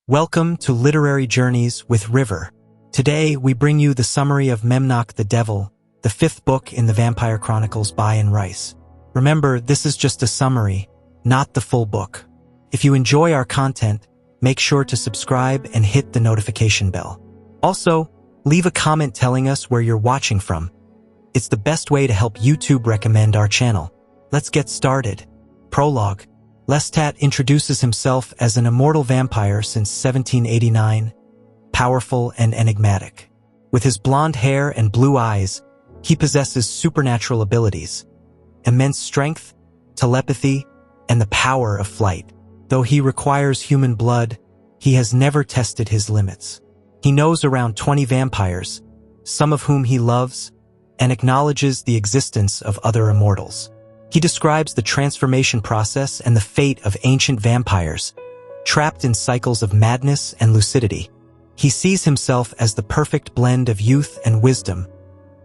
Welcome to Literary Journeys with River. Today, we bring you the summary of Memnoch the Devil, the fifth book in the Vampire Chronicles by Anne Rice. Remember, this is just a summary, not the full book. If you enjoy our content, make sure to subscribe and hit the notification bell. Also, leave a comment telling us where you're watching from. It's the best way to help YouTube recommend our channel. Let's get started. Prologue. Lestat introduces himself as an immortal vampire since 1789, powerful and enigmatic. With his blonde hair and blue eyes, he possesses supernatural abilities, immense strength, telepathy, and the power of flight. Though he requires human blood, he has never tested his limits. He knows around 20 vampires, some of whom he loves, and acknowledges the existence of other immortals. He describes the transformation process and the fate of ancient vampires, trapped in cycles of madness and lucidity. He sees himself as the perfect blend of youth and wisdom,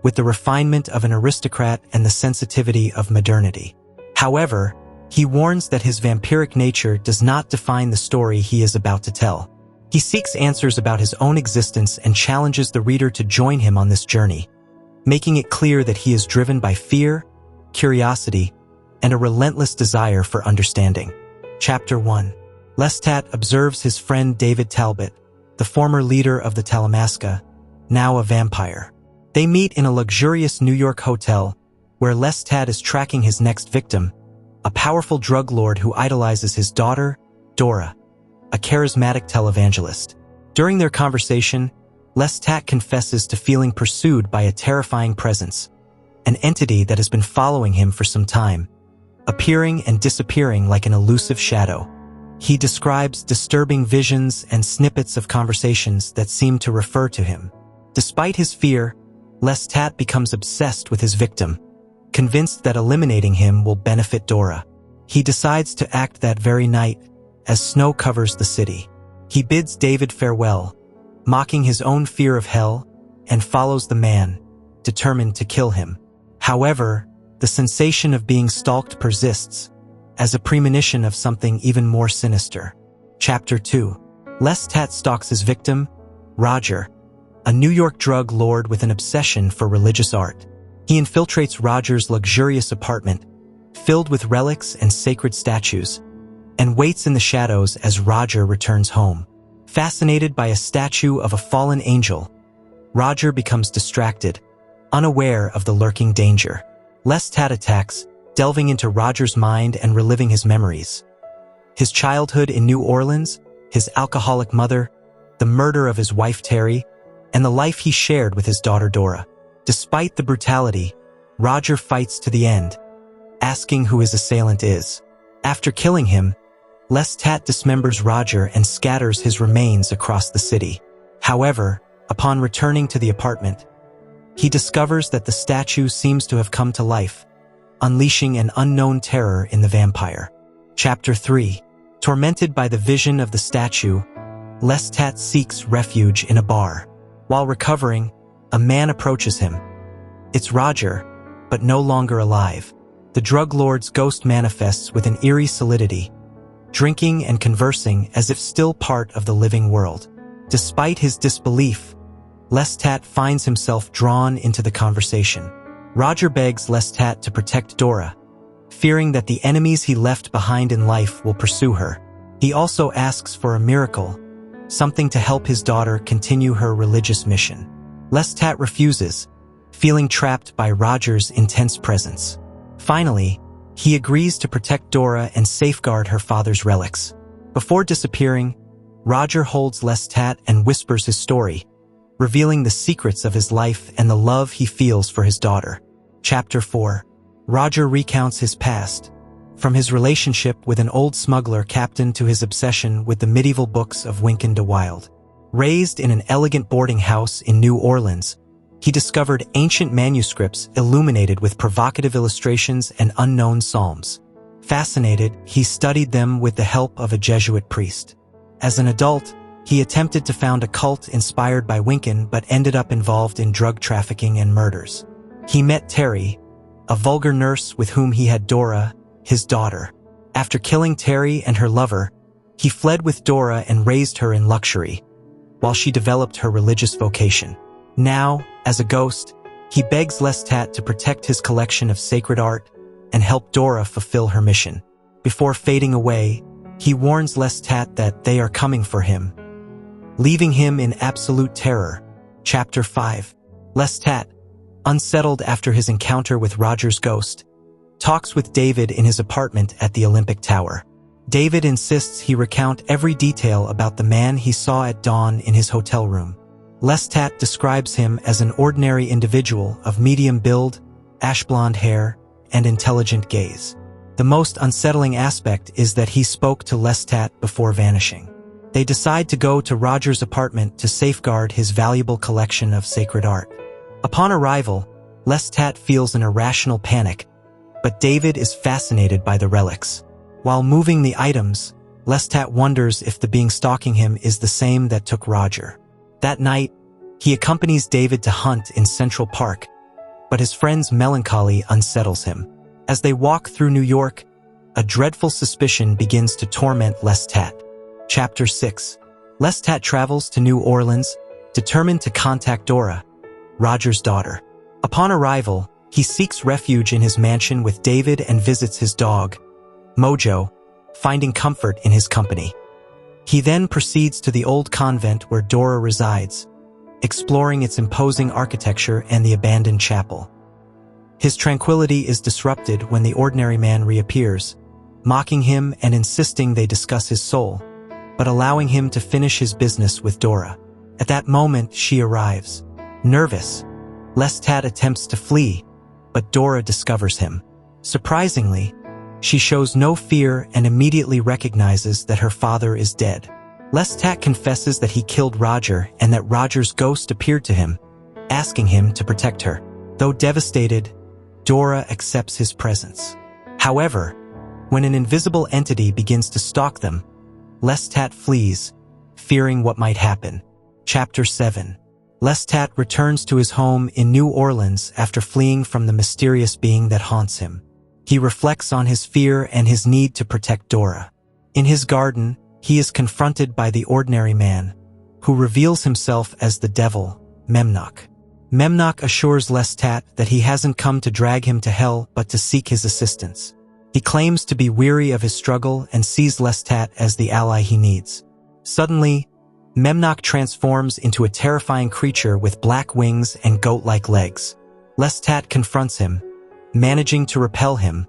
with the refinement of an aristocrat and the sensitivity of modernity. However, he warns that his vampiric nature does not define the story he is about to tell. He seeks answers about his own existence and challenges the reader to join him on this journey, making it clear that he is driven by fear, curiosity, and a relentless desire for understanding. Chapter 1. Lestat observes his friend David Talbot, the former leader of the Talamasca, now a vampire. They meet in a luxurious New York hotel, where Lestat is tracking his next victim, a powerful drug lord who idolizes his daughter, Dora, a charismatic televangelist. During their conversation, Lestat confesses to feeling pursued by a terrifying presence, an entity that has been following him for some time, appearing and disappearing like an elusive shadow. He describes disturbing visions and snippets of conversations that seem to refer to him. Despite his fear, Lestat becomes obsessed with his victim, convinced that eliminating him will benefit Dora. He decides to act that very night as snow covers the city. He bids David farewell, mocking his own fear of hell, and follows the man, determined to kill him. However, the sensation of being stalked persists, as a premonition of something even more sinister. Chapter 2. Lestat stalks his victim, Roger, a New York drug lord with an obsession for religious art. He infiltrates Roger's luxurious apartment, filled with relics and sacred statues, and waits in the shadows as Roger returns home. Fascinated by a statue of a fallen angel, Roger becomes distracted, unaware of the lurking danger. Lestat attacks, delving into Roger's mind and reliving his memories. His childhood in New Orleans, his alcoholic mother, the murder of his wife Terry, and the life he shared with his daughter Dora. Despite the brutality, Roger fights to the end, asking who his assailant is. After killing him, Lestat dismembers Roger and scatters his remains across the city. However, upon returning to the apartment, he discovers that the statue seems to have come to life, unleashing an unknown terror in the vampire. Chapter 3. Tormented by the vision of the statue, Lestat seeks refuge in a bar. While recovering, a man approaches him. It's Roger, but no longer alive. The drug lord's ghost manifests with an eerie solidity, drinking and conversing as if still part of the living world. Despite his disbelief, Lestat finds himself drawn into the conversation. Roger begs Lestat to protect Dora, fearing that the enemies he left behind in life will pursue her. He also asks for a miracle, something to help his daughter continue her religious mission. Lestat refuses, feeling trapped by Roger's intense presence. Finally, he agrees to protect Dora and safeguard her father's relics. Before disappearing, Roger holds Lestat and whispers his story, revealing the secrets of his life and the love he feels for his daughter. Chapter 4. Roger recounts his past, from his relationship with an old smuggler captain to his obsession with the medieval books of Wynkyn de Wilde. Raised in an elegant boarding house in New Orleans, he discovered ancient manuscripts illuminated with provocative illustrations and unknown psalms. Fascinated, he studied them with the help of a Jesuit priest. As an adult, he attempted to found a cult inspired by Wynkyn but ended up involved in drug trafficking and murders. He met Terry, a vulgar nurse with whom he had Dora, his daughter. After killing Terry and her lover, He fled with Dora and raised her in luxury, while she developed her religious vocation. Now, as a ghost, he begs Lestat to protect his collection of sacred art and help Dora fulfill her mission. Before fading away, he warns Lestat that they are coming for him, leaving him in absolute terror. Chapter 5. Lestat, unsettled after his encounter with Roger's ghost, talks with David in his apartment at the Olympic Tower. David insists he recount every detail about the man he saw at dawn in his hotel room. Lestat describes him as an ordinary individual of medium build, ash-blonde hair, and intelligent gaze. The most unsettling aspect is that he spoke to Lestat before vanishing. They decide to go to Roger's apartment to safeguard his valuable collection of sacred art. Upon arrival, Lestat feels an irrational panic, but David is fascinated by the relics. While moving the items, Lestat wonders if the being stalking him is the same that took Roger. That night, he accompanies David to hunt in Central Park, but his friend's melancholy unsettles him. As they walk through New York, a dreadful suspicion begins to torment Lestat. Chapter 6. Lestat travels to New Orleans, determined to contact Dora, Roger's daughter. Upon arrival, he seeks refuge in his mansion with David and visits his dog, Mojo, finding comfort in his company. He then proceeds to the old convent where Dora resides, exploring its imposing architecture and the abandoned chapel. His tranquility is disrupted when the ordinary man reappears, mocking him and insisting they discuss his soul, but allowing him to finish his business with Dora. At that moment, she arrives. Nervous, Lestat attempts to flee, but Dora discovers him. Surprisingly, she shows no fear and immediately recognizes that her father is dead. Lestat confesses that he killed Roger and that Roger's ghost appeared to him, asking him to protect her. Though devastated, Dora accepts his presence. However, when an invisible entity begins to stalk them, Lestat flees, fearing what might happen. Chapter 7. Lestat returns to his home in New Orleans after fleeing from the mysterious being that haunts him. He reflects on his fear and his need to protect Dora. In his garden, he is confronted by the ordinary man, who reveals himself as the devil, Memnoch. Memnoch assures Lestat that he hasn't come to drag him to hell but to seek his assistance. He claims to be weary of his struggle and sees Lestat as the ally he needs. Suddenly, Memnoch transforms into a terrifying creature with black wings and goat-like legs. Lestat confronts him, managing to repel him,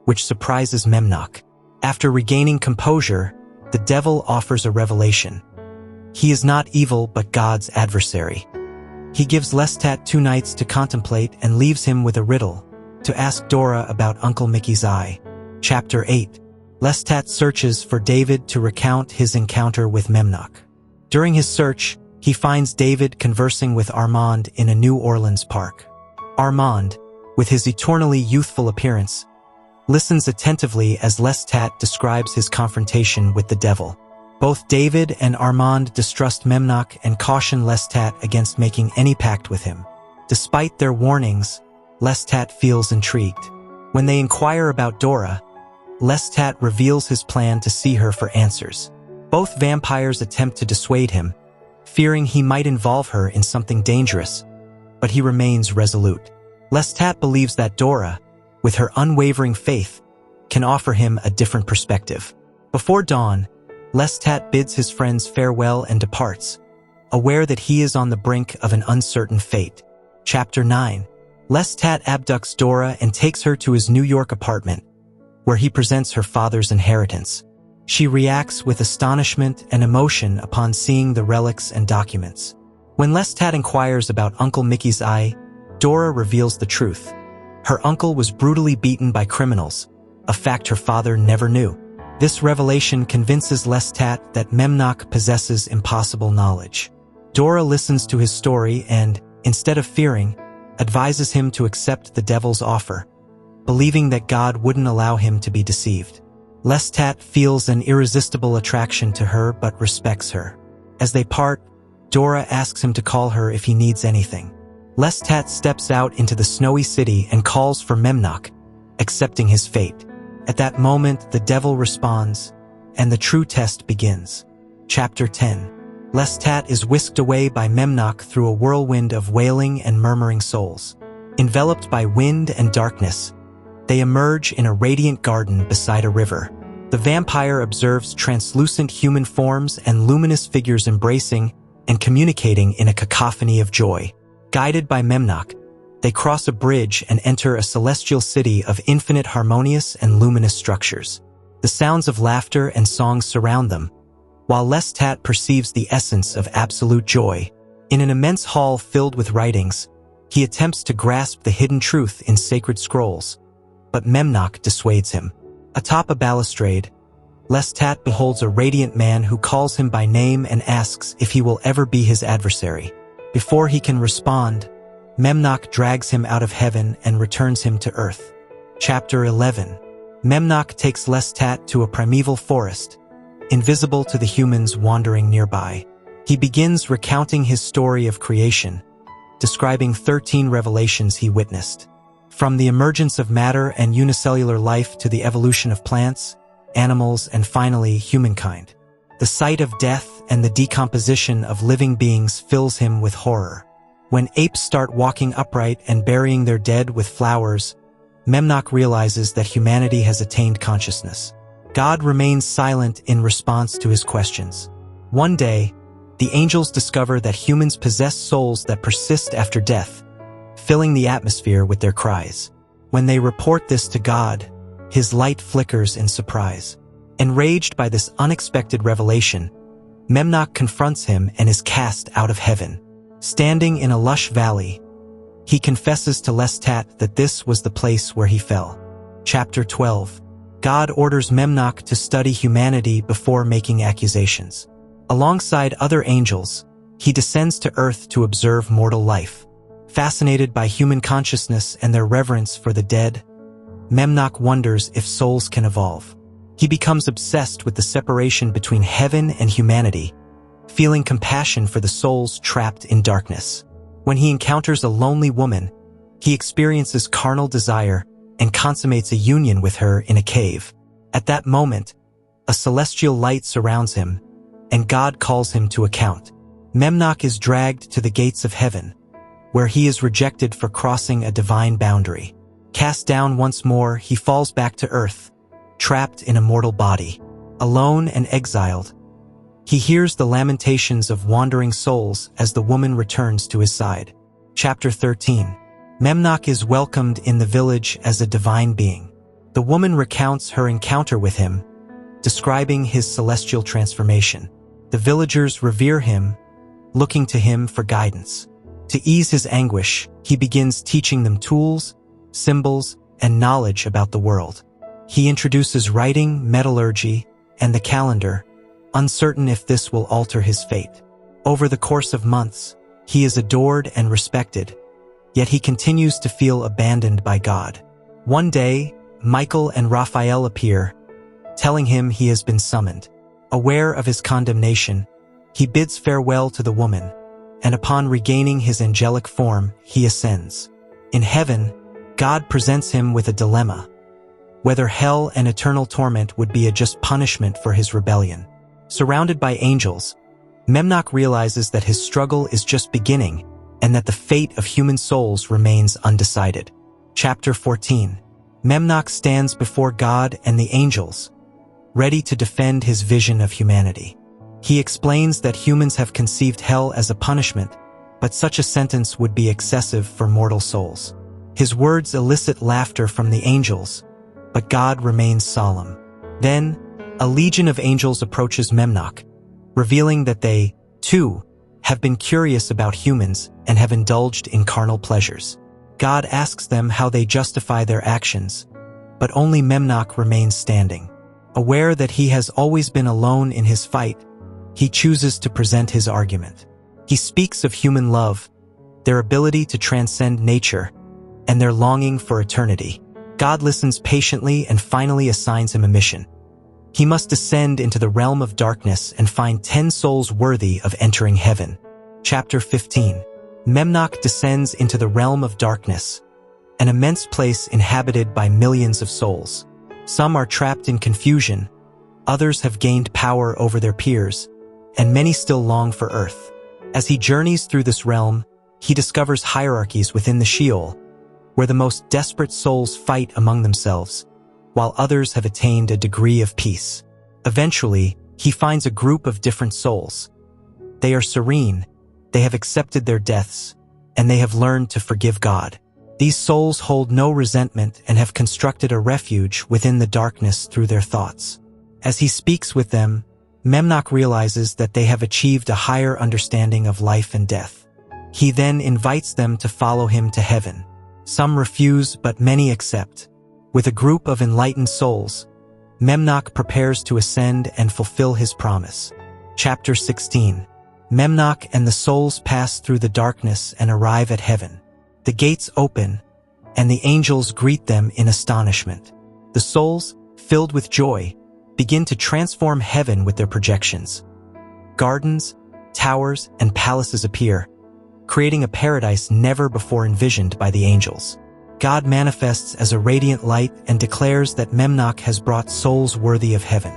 which surprises Memnoch. After regaining composure, the devil offers a revelation. He is not evil but God's adversary. He gives Lestat 2 nights to contemplate and leaves him with a riddle, to ask Dora about Uncle Mickey's eye. Chapter 8. Lestat searches for David to recount his encounter with Memnoch. During his search, he finds David conversing with Armand in a New Orleans park. Armand, with his eternally youthful appearance, listens attentively as Lestat describes his confrontation with the devil. Both David and Armand distrust Memnoch and caution Lestat against making any pact with him. Despite their warnings, Lestat feels intrigued. When they inquire about Dora, Lestat reveals his plan to see her for answers. Both vampires attempt to dissuade him, fearing he might involve her in something dangerous, but he remains resolute. Lestat believes that Dora, with her unwavering faith, can offer him a different perspective. Before dawn, Lestat bids his friends farewell and departs, aware that he is on the brink of an uncertain fate. Chapter 9. Lestat abducts Dora and takes her to his New York apartment, where he presents her father's inheritance. She reacts with astonishment and emotion upon seeing the relics and documents. When Lestat inquires about Uncle Mickey's eye, Dora reveals the truth. Her uncle was brutally beaten by criminals, a fact her father never knew. This revelation convinces Lestat that Memnoch possesses impossible knowledge. Dora listens to his story and, instead of fearing, advises him to accept the devil's offer, believing that God wouldn't allow him to be deceived. Lestat feels an irresistible attraction to her but respects her. As they part, Dora asks him to call her if he needs anything. Lestat steps out into the snowy city and calls for Memnoch, accepting his fate. At that moment, the devil responds, and the true test begins. Chapter 10. Lestat is whisked away by Memnoch through a whirlwind of wailing and murmuring souls. Enveloped by wind and darkness, they emerge in a radiant garden beside a river. The vampire observes translucent human forms and luminous figures embracing and communicating in a cacophony of joy. Guided by Memnoch, they cross a bridge and enter a celestial city of infinite harmonious and luminous structures. The sounds of laughter and songs surround them, while Lestat perceives the essence of absolute joy. In an immense hall filled with writings, he attempts to grasp the hidden truth in sacred scrolls, but Memnoch dissuades him. Atop a balustrade, Lestat beholds a radiant man who calls him by name and asks if he will ever be his adversary. Before he can respond, Memnoch drags him out of heaven and returns him to earth. Chapter 11. Memnoch takes Lestat to a primeval forest, invisible to the humans wandering nearby. He begins recounting his story of creation, describing 13 revelations he witnessed. From the emergence of matter and unicellular life to the evolution of plants, animals, and finally humankind. The sight of death and the decomposition of living beings fills him with horror. When apes start walking upright and burying their dead with flowers, Memnoch realizes that humanity has attained consciousness. God remains silent in response to his questions. One day, the angels discover that humans possess souls that persist after death, filling the atmosphere with their cries. When they report this to God, his light flickers in surprise. Enraged by this unexpected revelation, Memnoch confronts him and is cast out of heaven. Standing in a lush valley, he confesses to Lestat that this was the place where he fell. Chapter 12. God orders Memnoch to study humanity before making accusations. Alongside other angels, he descends to earth to observe mortal life. Fascinated by human consciousness and their reverence for the dead, Memnoch wonders if souls can evolve. He becomes obsessed with the separation between heaven and humanity, feeling compassion for the souls trapped in darkness. When he encounters a lonely woman, he experiences carnal desire and consummates a union with her in a cave. At that moment, a celestial light surrounds him, and God calls him to account. Memnoch is dragged to the gates of heaven, where he is rejected for crossing a divine boundary. Cast down once more, he falls back to earth, trapped in a mortal body. Alone and exiled, he hears the lamentations of wandering souls as the woman returns to his side. Chapter 13. Memnoch is welcomed in the village as a divine being. The woman recounts her encounter with him, describing his celestial transformation. The villagers revere him, looking to him for guidance. To ease his anguish, he begins teaching them tools, symbols, and knowledge about the world. He introduces writing, metallurgy, and the calendar, uncertain if this will alter his fate. Over the course of months, he is adored and respected, yet he continues to feel abandoned by God. One day, Michael and Raphael appear, telling him he has been summoned. Aware of his condemnation, he bids farewell to the woman, and upon regaining his angelic form, he ascends. In heaven, God presents him with a dilemma: whether hell and eternal torment would be a just punishment for his rebellion. Surrounded by angels, Memnoch realizes that his struggle is just beginning and that the fate of human souls remains undecided. Chapter 14. Memnoch stands before God and the angels, ready to defend his vision of humanity. He explains that humans have conceived hell as a punishment, but such a sentence would be excessive for mortal souls. His words elicit laughter from the angels, but God remains solemn. Then, a legion of angels approaches Memnoch, revealing that they, too, have been curious about humans and have indulged in carnal pleasures. God asks them how they justify their actions, but only Memnoch remains standing. Aware that he has always been alone in his fight, he chooses to present his argument. He speaks of human love, their ability to transcend nature, and their longing for eternity. God listens patiently and finally assigns him a mission. He must descend into the realm of darkness and find 10 souls worthy of entering heaven. Chapter 15. Memnoch descends into the realm of darkness, an immense place inhabited by millions of souls. Some are trapped in confusion, Others have gained power over their peers, and many still long for Earth. As he journeys through this realm, he discovers hierarchies within the Sheol, where the most desperate souls fight among themselves, while others have attained a degree of peace. Eventually, he finds a group of different souls. They are serene, they have accepted their deaths, and they have learned to forgive God. These souls hold no resentment and have constructed a refuge within the darkness through their thoughts. As he speaks with them, Memnoch realizes that they have achieved a higher understanding of life and death. He then invites them to follow him to heaven. Some refuse, but many accept. With a group of enlightened souls, Memnoch prepares to ascend and fulfill his promise. Chapter 16. Memnoch and the souls pass through the darkness and arrive at heaven. The gates open, and the angels greet them in astonishment. The souls, filled with joy, begin to transform heaven with their projections. Gardens, towers, and palaces appear, creating a paradise never before envisioned by the angels. God manifests as a radiant light and declares that Memnoch has brought souls worthy of heaven.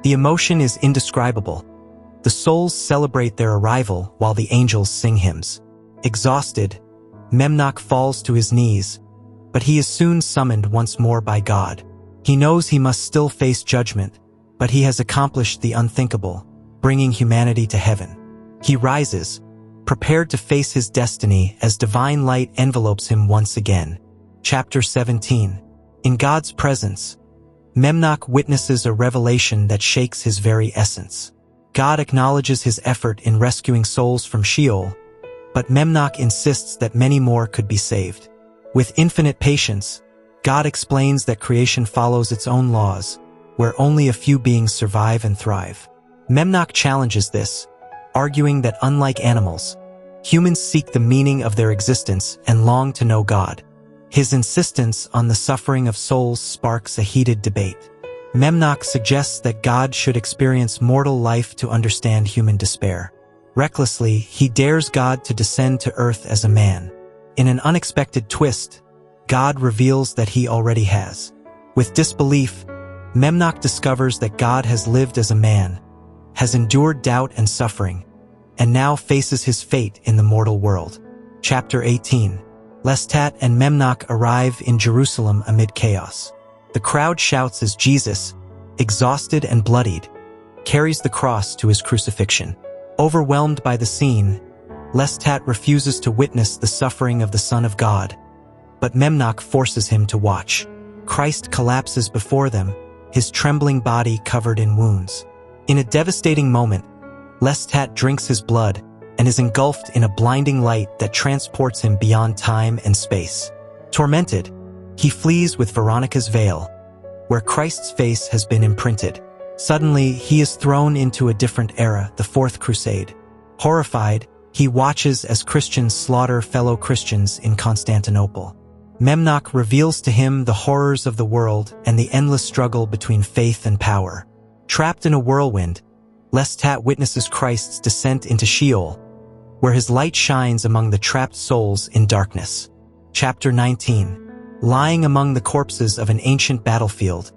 The emotion is indescribable. The souls celebrate their arrival while the angels sing hymns. Exhausted, Memnoch falls to his knees, but he is soon summoned once more by God. He knows he must still face judgment, but he has accomplished the unthinkable, bringing humanity to heaven. He rises, prepared to face his destiny as divine light envelopes him once again. Chapter 17. In God's presence, Memnoch witnesses a revelation that shakes his very essence. God acknowledges his effort in rescuing souls from Sheol, but Memnoch insists that many more could be saved. With infinite patience, God explains that creation follows its own laws, where only a few beings survive and thrive. Memnoch challenges this, arguing that unlike animals, humans seek the meaning of their existence and long to know God. His insistence on the suffering of souls sparks a heated debate. Memnoch suggests that God should experience mortal life to understand human despair. Recklessly, he dares God to descend to earth as a man. In an unexpected twist, God reveals that he already has. With disbelief, Memnoch discovers that God has lived as a man, has endured doubt and suffering, and now faces his fate in the mortal world. Chapter 18. Lestat and Memnoch arrive in Jerusalem amid chaos. The crowd shouts as Jesus, exhausted and bloodied, carries the cross to his crucifixion. Overwhelmed by the scene, Lestat refuses to witness the suffering of the Son of God, but Memnoch forces him to watch. Christ collapses before them, his trembling body covered in wounds. In a devastating moment, Lestat drinks his blood and is engulfed in a blinding light that transports him beyond time and space. Tormented, he flees with Veronica's veil, where Christ's face has been imprinted. Suddenly, he is thrown into a different era, the Fourth Crusade. Horrified, he watches as Christians slaughter fellow Christians in Constantinople. Memnoch reveals to him the horrors of the world and the endless struggle between faith and power. Trapped in a whirlwind, Lestat witnesses Christ's descent into Sheol, where his light shines among the trapped souls in darkness. Chapter 19. Lying among the corpses of an ancient battlefield,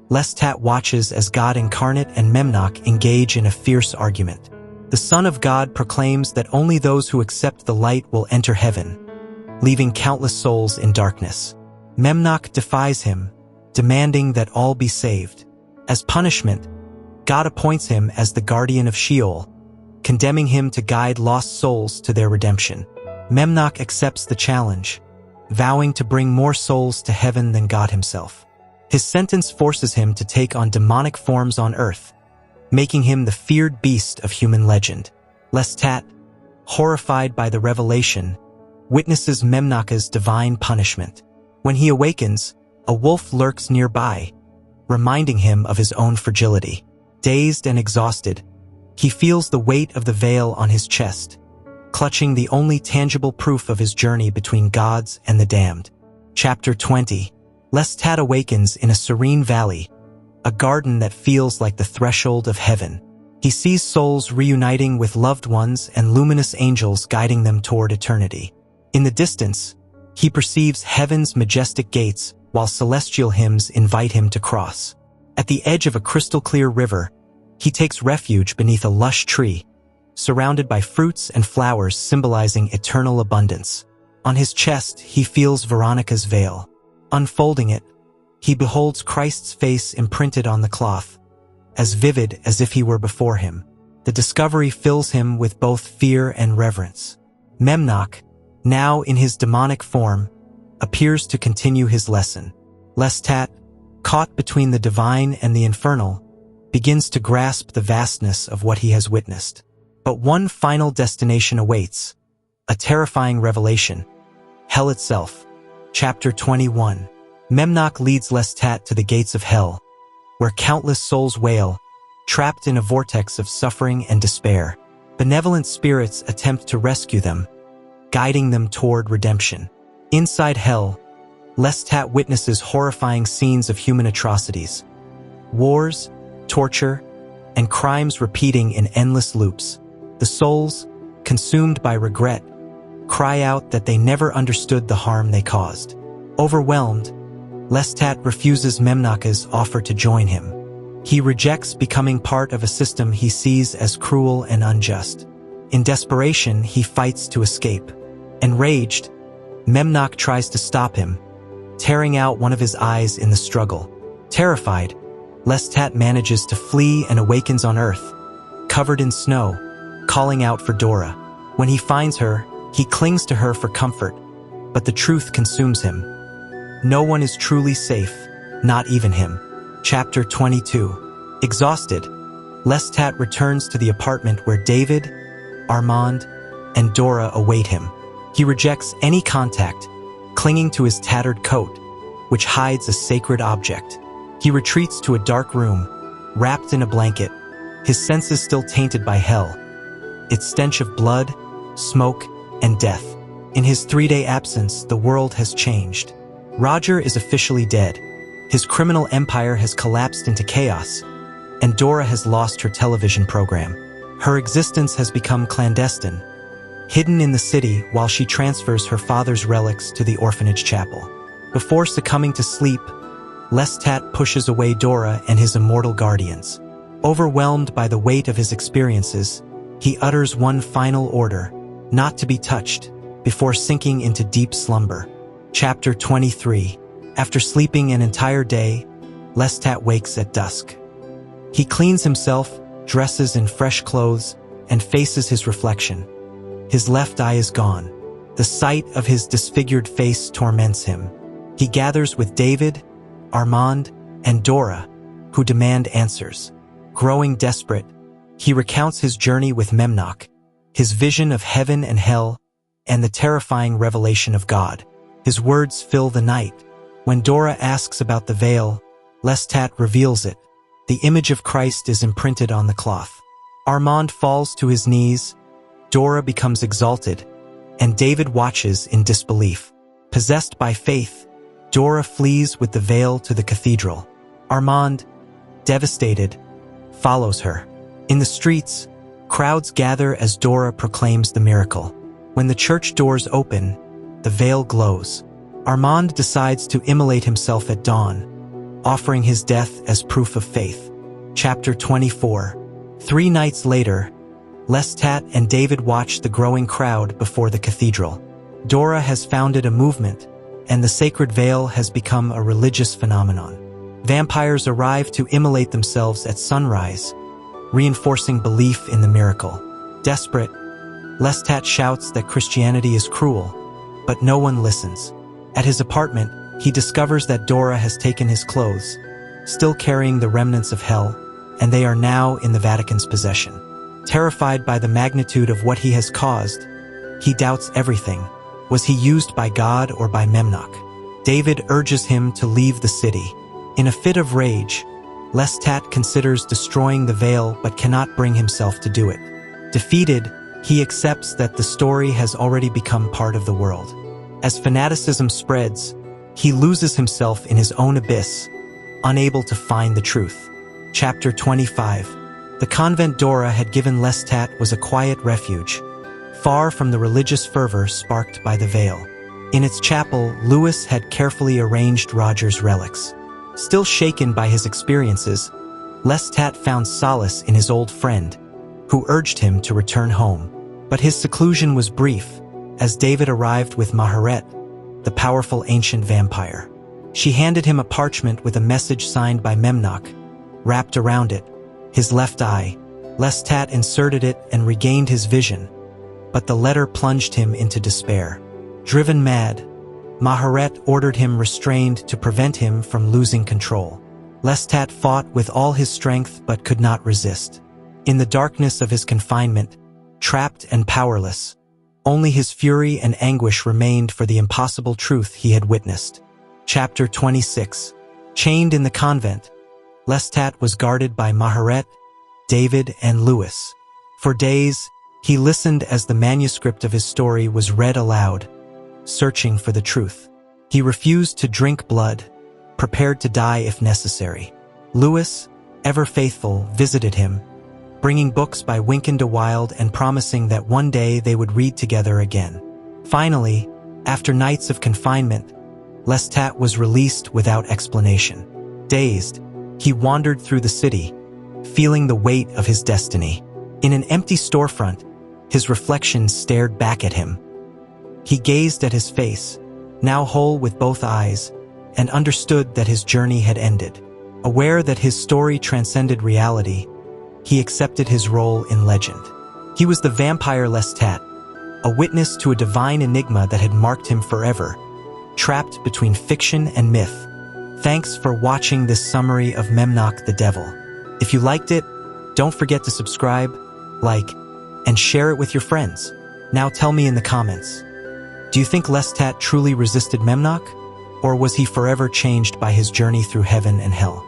Lestat watches as God incarnate and Memnoch engage in a fierce argument. The Son of God proclaims that only those who accept the light will enter heaven, leaving countless souls in darkness. Memnoch defies him, demanding that all be saved. As punishment, God appoints him as the guardian of Sheol, condemning him to guide lost souls to their redemption. Memnoch accepts the challenge, vowing to bring more souls to heaven than God himself. His sentence forces him to take on demonic forms on earth, making him the feared beast of human legend. Lestat, horrified by the revelation, witnesses Memnoch's divine punishment. When he awakens, a wolf lurks nearby, reminding him of his own fragility. Dazed and exhausted, he feels the weight of the veil on his chest, clutching the only tangible proof of his journey between gods and the damned. Chapter 20. Lestat awakens in a serene valley, a garden that feels like the threshold of heaven. He sees souls reuniting with loved ones and luminous angels guiding them toward eternity. In the distance, he perceives heaven's majestic gates while celestial hymns invite him to cross. At the edge of a crystal-clear river, he takes refuge beneath a lush tree, surrounded by fruits and flowers symbolizing eternal abundance. On his chest, he feels Veronica's veil. Unfolding it, he beholds Christ's face imprinted on the cloth, as vivid as if he were before him. The discovery fills him with both fear and reverence. Memnoch, now in his demonic form, appears to continue his lesson. Lestat, caught between the divine and the infernal, begins to grasp the vastness of what he has witnessed. But one final destination awaits, a terrifying revelation. Hell itself. Chapter 21. Memnoch leads Lestat to the gates of hell, where countless souls wail, trapped in a vortex of suffering and despair. Benevolent spirits attempt to rescue them, guiding them toward redemption. Inside hell, Lestat witnesses horrifying scenes of human atrocities, wars, torture, and crimes repeating in endless loops. The souls, consumed by regret, cry out that they never understood the harm they caused. Overwhelmed, Lestat refuses Memnoch's offer to join him. He rejects becoming part of a system he sees as cruel and unjust. In desperation, he fights to escape. Enraged, Memnoch tries to stop him, tearing out one of his eyes in the struggle. Terrified, Lestat manages to flee and awakens on Earth, covered in snow, calling out for Dora. When he finds her, he clings to her for comfort, but the truth consumes him. No one is truly safe, not even him. Chapter 22. Exhausted, Lestat returns to the apartment where David, Armand, and Dora await him. He rejects any contact, clinging to his tattered coat, which hides a sacred object. He retreats to a dark room, wrapped in a blanket, his senses still tainted by hell, its stench of blood, smoke, and death. In his 3-day absence, the world has changed. Roger is officially dead. His criminal empire has collapsed into chaos, and Dora has lost her television program. Her existence has become clandestine, hidden in the city while she transfers her father's relics to the orphanage chapel. Before succumbing to sleep, Lestat pushes away Dora and his immortal guardians. Overwhelmed by the weight of his experiences, he utters one final order, not to be touched, before sinking into deep slumber. Chapter 23. After sleeping an entire day, Lestat wakes at dusk. He cleans himself, dresses in fresh clothes, and faces his reflection. His left eye is gone. The sight of his disfigured face torments him. He gathers with David, Armand, and Dora, who demand answers. Growing desperate, he recounts his journey with Memnoch, his vision of heaven and hell, and the terrifying revelation of God. His words fill the night. When Dora asks about the veil, Lestat reveals it. The image of Christ is imprinted on the cloth. Armand falls to his knees, Dora becomes exalted, and David watches in disbelief. Possessed by faith, Dora flees with the veil to the cathedral. Armand, devastated, follows her. In the streets, crowds gather as Dora proclaims the miracle. When the church doors open, the veil glows. Armand decides to immolate himself at dawn, offering his death as proof of faith. Chapter 24. 3 nights later, Lestat and David watch the growing crowd before the cathedral. Dora has founded a movement, and the sacred veil has become a religious phenomenon. Vampires arrive to immolate themselves at sunrise, reinforcing belief in the miracle. Desperate, Lestat shouts that Christianity is cruel, but no one listens. At his apartment, he discovers that Dora has taken his clothes, still carrying the remnants of hell, and they are now in the Vatican's possession. Terrified by the magnitude of what he has caused, he doubts everything. Was he used by God or by Memnoch? David urges him to leave the city. In a fit of rage, Lestat considers destroying the veil but cannot bring himself to do it. Defeated, he accepts that the story has already become part of the world. As fanaticism spreads, he loses himself in his own abyss, unable to find the truth. Chapter 25. The convent Dora had given Lestat was a quiet refuge, far from the religious fervor sparked by the veil. In its chapel, Louis had carefully arranged Roger's relics. Still shaken by his experiences, Lestat found solace in his old friend, who urged him to return home. But his seclusion was brief, as David arrived with Maharet, the powerful ancient vampire. She handed him a parchment with a message signed by Memnoch. Wrapped around it, his left eye, Lestat inserted it and regained his vision, but the letter plunged him into despair. Driven mad, Maharet ordered him restrained to prevent him from losing control. Lestat fought with all his strength but could not resist. In the darkness of his confinement, trapped and powerless, only his fury and anguish remained for the impossible truth he had witnessed. Chapter 26. Chained in the convent, Lestat was guarded by Maharet, David, and Louis. For days, he listened as the manuscript of his story was read aloud, searching for the truth. He refused to drink blood, prepared to die if necessary. Louis, ever faithful, visited him, bringing books by Wynken de Wilde and promising that one day they would read together again. Finally, after nights of confinement, Lestat was released without explanation. Dazed, he wandered through the city, feeling the weight of his destiny. In an empty storefront, his reflection stared back at him. He gazed at his face, now whole with both eyes, and understood that his journey had ended. Aware that his story transcended reality, he accepted his role in legend. He was the vampire Lestat, a witness to a divine enigma that had marked him forever, trapped between fiction and myth. Thanks for watching this summary of Memnoch the Devil. If you liked it, don't forget to subscribe, like, and share it with your friends. Now tell me in the comments, do you think Lestat truly resisted Memnoch, or was he forever changed by his journey through heaven and hell?